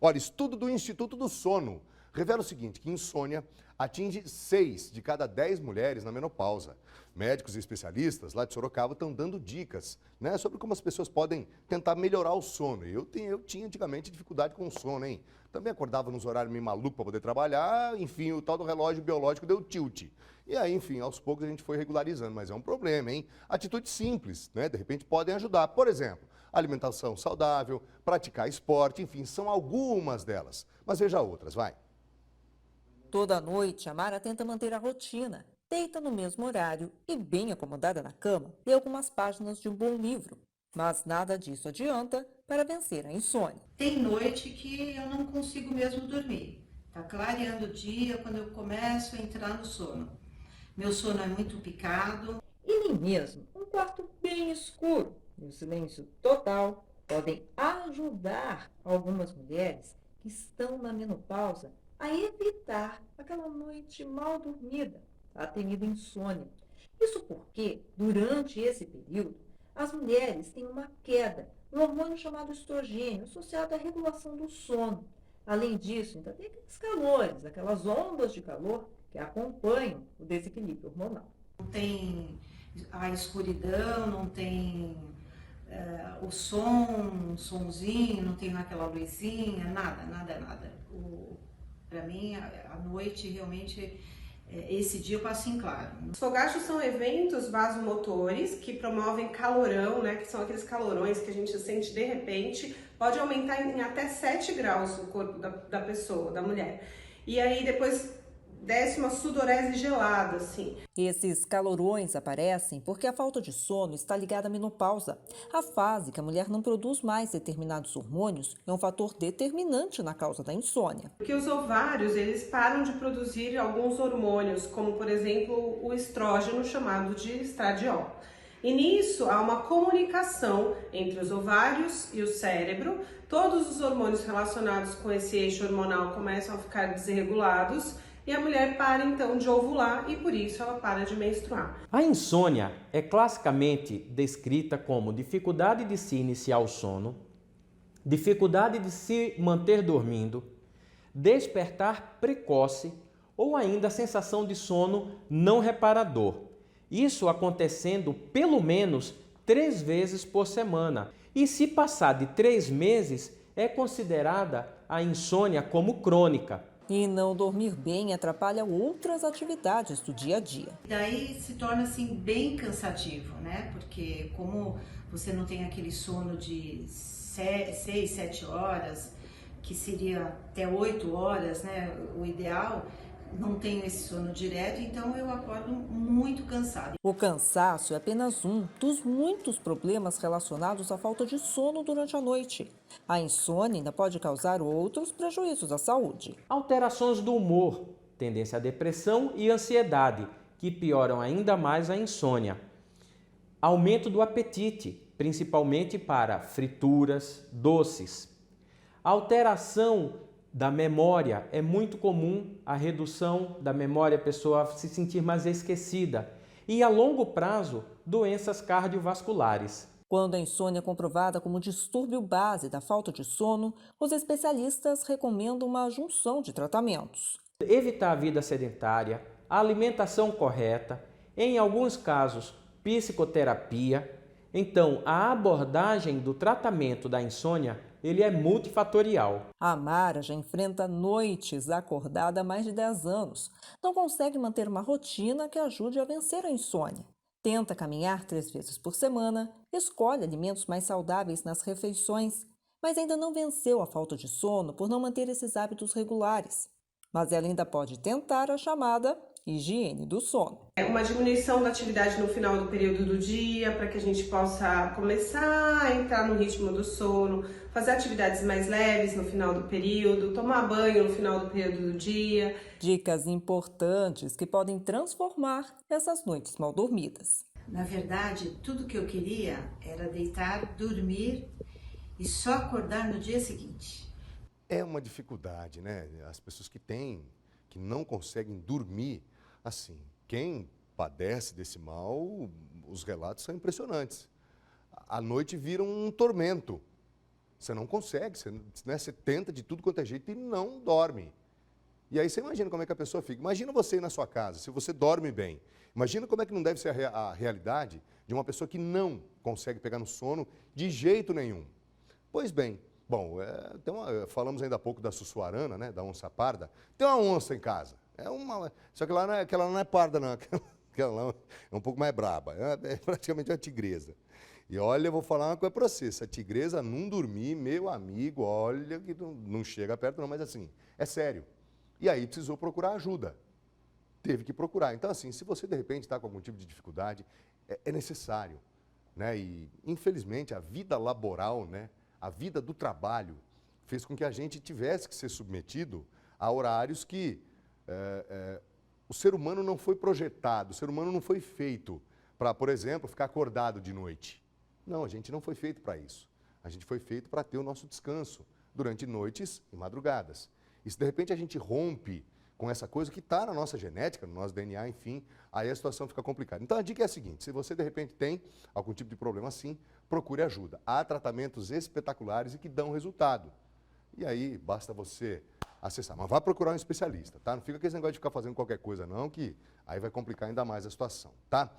Olha, estudo do Instituto do Sono revela o seguinte, que insônia atinge 6 de cada 10 mulheres na menopausa. Médicos e especialistas lá de Sorocaba estão dando dicas, né, sobre como as pessoas podem tentar melhorar o sono. Eu tinha antigamente dificuldade com o sono, hein? Também acordava nos horários meio malucos para poder trabalhar, enfim, o tal do relógio biológico deu tilt. E aí, enfim, aos poucos a gente foi regularizando, mas é um problema, hein? Atitudes simples, né, de repente podem ajudar. Por exemplo, alimentação saudável, praticar esporte, enfim, são algumas delas. Mas veja outras, vai. Toda noite, a Mara tenta manter a rotina. Deita no mesmo horário e, bem acomodada na cama, lê algumas páginas de um bom livro. Mas nada disso adianta para vencer a insônia. Tem noite que eu não consigo mesmo dormir. Tá clareando o dia quando eu começo a entrar no sono. Meu sono é muito picado. E nem mesmo um quarto bem escuro e o silêncio total podem ajudar algumas mulheres que estão na menopausa a evitar aquela noite mal dormida, a temida insônia. Isso porque, durante esse período, as mulheres têm uma queda no hormônio chamado estrogênio, associado à regulação do sono. Além disso, ainda tem aqueles calores, aquelas ondas de calor que acompanham o desequilíbrio hormonal. Não tem a escuridão, não tem o som, um sonzinho, não tem aquela luzinha, nada, nada, nada. Para mim, a noite realmente, esse dia eu passo em claro. Os fogachos são eventos vasomotores que promovem calorão, né, que são aqueles calorões que a gente sente de repente, pode aumentar em até 7 graus o corpo da pessoa, da mulher. E aí depois desce uma sudorese gelada, assim. Esses calorões aparecem porque a falta de sono está ligada à menopausa. A fase que a mulher não produz mais determinados hormônios é um fator determinante na causa da insônia. Porque os ovários, eles param de produzir alguns hormônios, como por exemplo o estrógeno, chamado de estradiol. E nisso há uma comunicação entre os ovários e o cérebro. Todos os hormônios relacionados com esse eixo hormonal começam a ficar desregulados e a mulher para então de ovular e por isso ela para de menstruar. A insônia é classicamente descrita como dificuldade de se iniciar o sono, dificuldade de se manter dormindo, despertar precoce ou ainda a sensação de sono não reparador. Isso acontecendo pelo menos 3 vezes por semana. E se passar de 3 meses, é considerada a insônia como crônica. E não dormir bem atrapalha outras atividades do dia a dia. Daí se torna assim bem cansativo, né? Porque como você não tem aquele sono de 6, 7 horas, que seria até 8 horas, né? O ideal, não tenho esse sono direto, então eu acordo muito cansada. O cansaço é apenas um dos muitos problemas relacionados à falta de sono durante a noite. A insônia ainda pode causar outros prejuízos à saúde. Alterações do humor, tendência à depressão e ansiedade, que pioram ainda mais a insônia. Aumento do apetite, principalmente para frituras, doces. Alteração da memória, é muito comum a redução da memória, a pessoa se sentir mais esquecida. E a longo prazo, doenças cardiovasculares. Quando a insônia é comprovada como distúrbio base da falta de sono, os especialistas recomendam uma junção de tratamentos. Evitar a vida sedentária, a alimentação correta, em alguns casos, psicoterapia. Então, a abordagem do tratamento da insônia, ele é multifatorial. A Mara já enfrenta noites acordada há mais de 10 anos. Não consegue manter uma rotina que ajude a vencer a insônia. Tenta caminhar 3 vezes por semana, escolhe alimentos mais saudáveis nas refeições, mas ainda não venceu a falta de sono por não manter esses hábitos regulares. Mas ela ainda pode tentar a chamada higiene do sono. É uma diminuição da atividade no final do período do dia, para que a gente possa começar a entrar no ritmo do sono, fazer atividades mais leves no final do período, tomar banho no final do período do dia. Dicas importantes que podem transformar essas noites mal dormidas. Na verdade, tudo que eu queria era deitar, dormir e só acordar no dia seguinte. É uma dificuldade, né? As pessoas que não conseguem dormir, assim, quem padece desse mal, os relatos são impressionantes. A noite vira um tormento. Você não consegue, você tenta de tudo quanto é jeito e não dorme. E aí você imagina como é que a pessoa fica. Imagina você ir na sua casa, se você dorme bem. Imagina como é que não deve ser a realidade de uma pessoa que não consegue pegar no sono de jeito nenhum. Pois bem, bom, falamos ainda há pouco da sussuarana, né, da onça parda. Tem uma onça em casa. Só que ela não é parda, não. Aquela lá é um pouco mais braba. É praticamente uma tigresa. E olha, eu vou falar uma coisa para você. Se a tigresa não dormir, meu amigo, olha que não chega perto não, mas assim, é sério. E aí precisou procurar ajuda. Teve que procurar. Então, assim, se você de repente está com algum tipo de dificuldade, é necessário. Né? E, infelizmente, a vida laboral, né, a vida do trabalho, fez com que a gente tivesse que ser submetido a horários que o ser humano não foi projetado, o ser humano não foi feito para, por exemplo, ficar acordado de noite. Não, a gente não foi feito para isso. A gente foi feito para ter o nosso descanso durante noites e madrugadas. E se de repente a gente rompe com essa coisa que está na nossa genética, no nosso DNA, enfim, aí a situação fica complicada. Então a dica é a seguinte, se você de repente tem algum tipo de problema assim, procure ajuda. Há tratamentos espetaculares e que dão resultado. E aí basta você acessar. Mas vá procurar um especialista, tá? Não fica com esse negócio de ficar fazendo qualquer coisa não, que aí vai complicar ainda mais a situação, tá?